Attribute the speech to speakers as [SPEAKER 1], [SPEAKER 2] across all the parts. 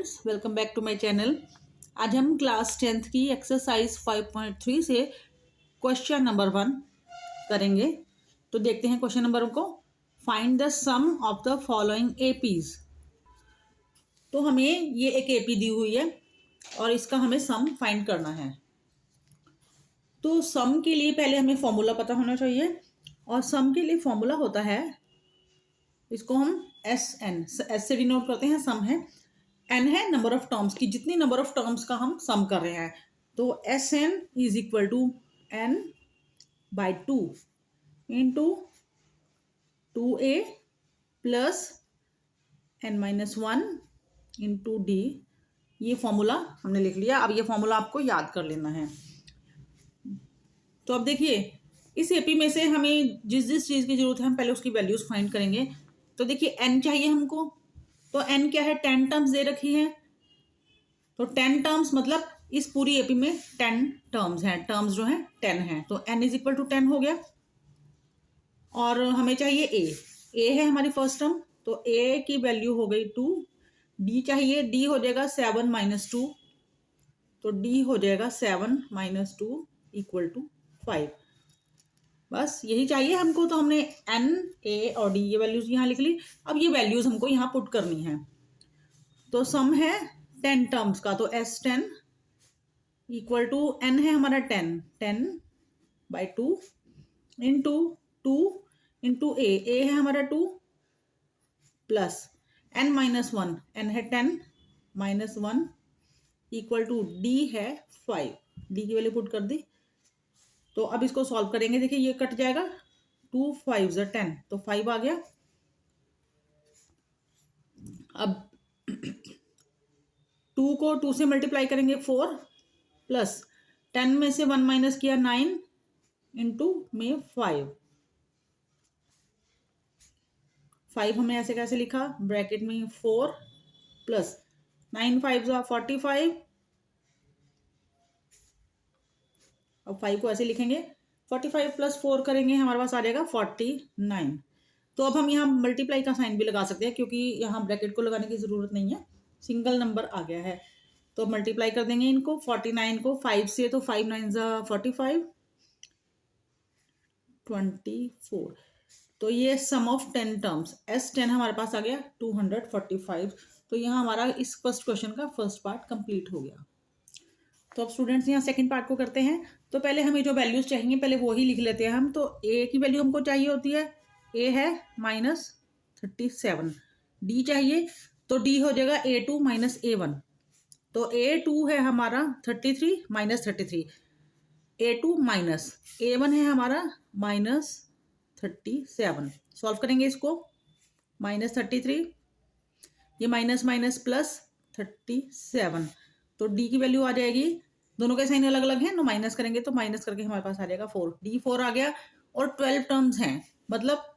[SPEAKER 1] Students, welcome back to my channel. आज हम class 10th की एक्सरसाइज 5.3 से क्वेश्चन नंबर 1 करेंगे। तो देखते हैं क्वेश्चन नंबर को। Find the sum of the following APs. तो हमें ये एक एपी दी हुई है और इसका हमें सम फाइंड करना है। तो सम के लिए पहले हमें फॉर्मूला पता होना चाहिए और सम के लिए फॉर्मूला होता है, इसको हम एस से डिनोट करते हैं। सम है, एन है नंबर ऑफ टर्म्स की, जितनी नंबर ऑफ टर्म्स का हम सम कर रहे हैं। तो S n is equal to n by 2 into 2a plus n minus 1 into d. ये फॉर्मूला हमने लिख लिया। अब ये फॉर्मूला आपको याद कर लेना है। तो अब देखिए, इस एपी में से हमें जिस जिस चीज़ की जरूरत है हम पहले उसकी वैल्यूज फाइंड करेंगे। तो देखिए, एन चाहिए हमको। तो एन क्या है, 10 टर्म्स दे रखी है। तो 10 टर्म्स मतलब इस पूरी एपी में 10 टर्म्स हैं। टर्म्स जो हैं 10 हैं। तो n इज इक्वल टू 10 हो गया। और हमें चाहिए ए है हमारी फर्स्ट टर्म। तो a की वैल्यू हो गई 2। d चाहिए, d हो जाएगा 7 माइनस 2। तो d हो जाएगा 7 माइनस 2 इक्वल टू 5। बस यही चाहिए हमको। तो हमने n, a और d ये वैल्यूज यहाँ लिख ली। अब ये वैल्यूज हमको यहाँ पुट करनी है। तो सम है 10 टर्म्स का। तो S10 इक्वल टू n है हमारा 10 बाई 2 इंटू 2 इंटू ए है हमारा 2 प्लस n माइनस 1, n है 10 माइनस 1 इक्वल टू d है 5। d की वैल्यू पुट कर दी। तो अब इसको सॉल्व करेंगे। देखिए, ये कट जाएगा, 2 5 10, तो 5 आ गया। अब 2 को 2 से मल्टीप्लाई करेंगे 4 प्लस 10 में से 1 माइनस किया 9 इंटू में 5 हमने ऐसे कैसे लिखा, ब्रैकेट में 4 प्लस 9 5 45। अब 5 को ऐसे लिखेंगे, 45 प्लस 4 करेंगे, हमारे पास आ जाएगा 49। तो अब हम यहाँ मल्टीप्लाई का साइन भी लगा सकते हैं क्योंकि यहाँ ब्रैकेट को लगाने की ज़रूरत नहीं है, सिंगल नंबर आ गया है। तो मल्टीप्लाई कर देंगे इनको, 49 को 5 से, तो 5 9 45 24। तो ये सम ऑफ 10 टर्म्स S10 हमारे पास आ गया 245। तो यहाँ हमारा इस फर्स्ट क्वेश्चन का फर्स्ट पार्ट कंप्लीट हो गया। तो अब स्टूडेंट्स यहाँ सेकंड पार्ट को करते हैं। तो पहले हमें जो वैल्यूज चाहिए पहले वो ही लिख लेते हैं हम। तो a की वैल्यू हमको चाहिए होती है, a है -37। d चाहिए, तो d हो जाएगा a2 माइनस a1। तो a2 है हमारा 33 माइनस 33, a2 माइनस a1 है हमारा -37। सॉल्व करेंगे इसको, -33 ये माइनस माइनस प्लस 37। तो d की वैल्यू आ जाएगी, दोनों के साइन अलग अलग हैं, तो माइनस करेंगे तो माइनस करके हमारे पास आ जाएगा 4। d4 आ गया और 12 टर्म्स हैं, मतलब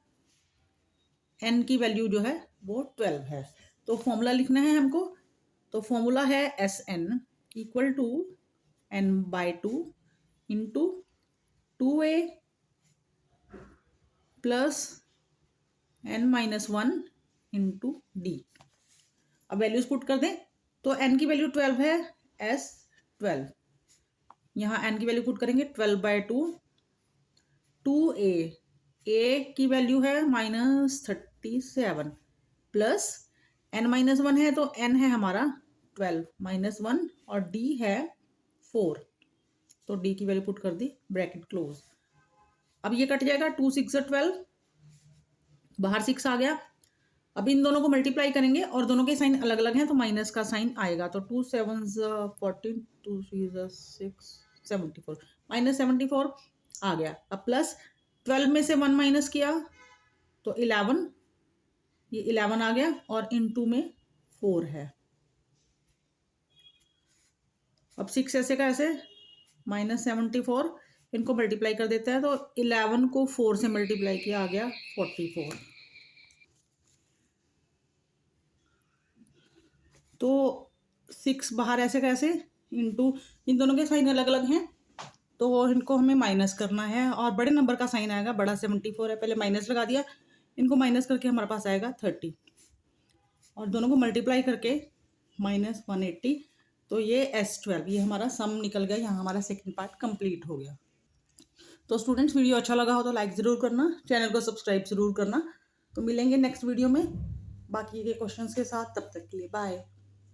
[SPEAKER 1] n की वैल्यू जो है वो 12 है। तो फॉर्मूला लिखना है हमको। तो फॉर्मूला है Sn equal to n by 2 into 2a plus n minus 1 into d. अब वैल्यूज पुट कर दें। तो n की वैल्यू 12 है, S12। यहाँ n की वैल्यू पुट करेंगे 12 बाई 2, 2a की वैल्यू है -37 प्लस n माइनस 1 है, तो n है हमारा 12 माइनस 1 और d है 4। तो d की वैल्यू पुट कर दी, ब्रैकेट क्लोज। अब ये कट जाएगा, 2 6 12, बाहर 6 आ गया। अब इन दोनों को मल्टीप्लाई करेंगे और दोनों के साइन अलग अलग हैं, तो माइनस का साइन आएगा। तो 2 7 14, 2 3 6 74, -74 आ गया। अब प्लस 12 में से 1 माइनस किया तो 11, ये 11 आ गया और इनटू में 4 है। अब 6 ऐसे का ऐसे, -74, इनको मल्टीप्लाई कर देता है। तो 11 को 4 से मल्टीप्लाई किया, आ गया 44। तो 6 बाहर ऐसे कैसे, इंटू, इन दोनों के साइन अलग अलग हैं तो इनको हमें माइनस करना है और बड़े नंबर का साइन आएगा, बड़ा 74 है, पहले माइनस लगा दिया, इनको माइनस करके हमारे पास आएगा 30 और दोनों को मल्टीप्लाई करके -180, तो ये S12, ये हमारा सम निकल गया। यहाँ हमारा सेकंड पार्ट कंप्लीट हो गया। तो स्टूडेंट्स, वीडियो अच्छा लगा हो तो लाइक ज़रूर करना, चैनल को सब्सक्राइब ज़रूर करना। तो मिलेंगे नेक्स्ट वीडियो में बाकी के क्वेश्चंस के साथ, तब तक के लिए बाय।